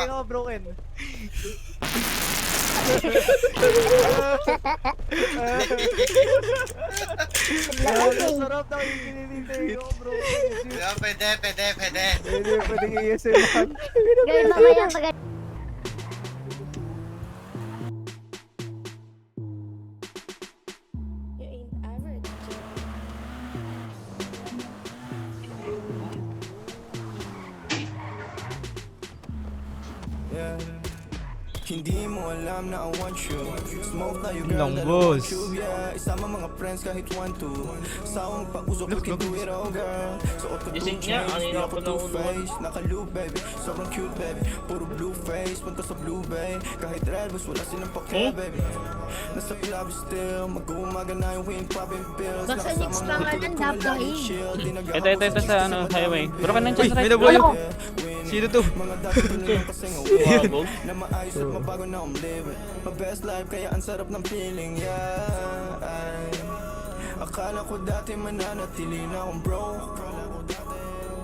tenga ko broken. Ang sarap na kikinig yung tenga ko broken. Pwede. Pwede ASMR. Gawin mamaya pag You ain't average. Yeah. Hindi mo alam na I want you. Smoke na you girl, Long that I boss. want you, yeah. Isama mga friends kahit 1, 2. Sawang pag-usok, we can do it all, girl. Suot ko Gising two niya, chains, di kanina ako pa two-face. Naka-loop, baby, sobrang cute, baby. Puro blue face, punta sa blue bay. Kahit red, bus wala silang pake, baby. Nasa club still, mag-uumaga na yung wind popping pills. Basta next pangalan, dapat Ito sa ano, highway. Bro, kanang Uy, chest may right. nabuyo. Sino to? Mga dati ko lang kasing Wow. na maayos at mabago na I'm living my best life kaya ang sarap ng feeling, yeah. Ay, akala ko dati mananatili na akong broke.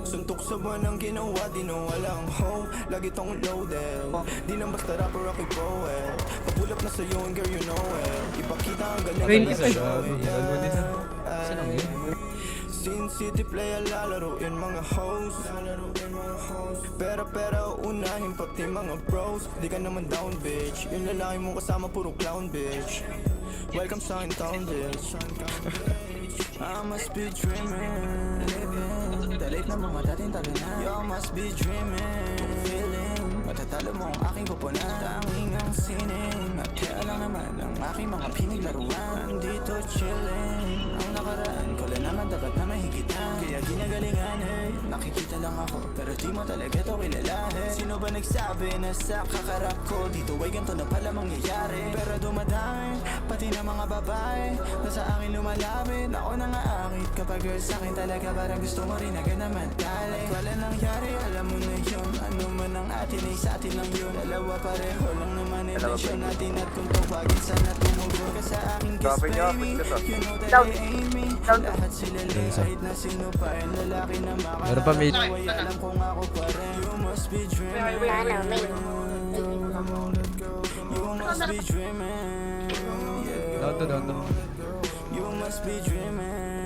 Suntok sa buwan ang ginawa, di na walang hope. Lagi tong loaded, di lang basta rapper ako'y poet. Papulap na sa'yo and girl you know it. Ipakita ang galing Rain na is show grabe, it, lalo din sa- yeah. Saan ang yun? Sin City player lalaroin mga hoes. Pero unahin pati mga bros. Di ka naman down bitch. Yung lalaki mong kasama puro clown bitch. Welcome sa akin town bitch. I must be dreaming. Dalit na mga dating tabi na. You must be dreaming. Feeling matatalo mo ang aking kupunan. Tanging ang sining at kaya lang naman ang aking mga pinig laruan. Dito chilling. Ang nakaraan ko lang naman dapat na mahigitan. Kaya ginagalingan eh. Nakikita lang ako pero di mo talaga to kilalahin. Sino ba nagsabi na sa kakarap ko dito ay ganito na pala mangyayari? Pero dumadami pati na mga babae na sa akin lumalapit. Ako na nga akit kapag girl sa akin talaga parang gusto mo rin agad naman dali. Wala nangyari alam mo na yun. Ano man ang atin ay sa atin lang yun. Dalawa pareho lang naman intensyon natin at kung tawagin sana tumugod ka sa aking kiss baby. You know that I ain't me. Lahat sila kahit na sino pa yung lalaki na Meron pa may... ay alam kong ako pa rin. You must be dreaming. Sana, may. You must be dreaming. Down to. You must be dreaming.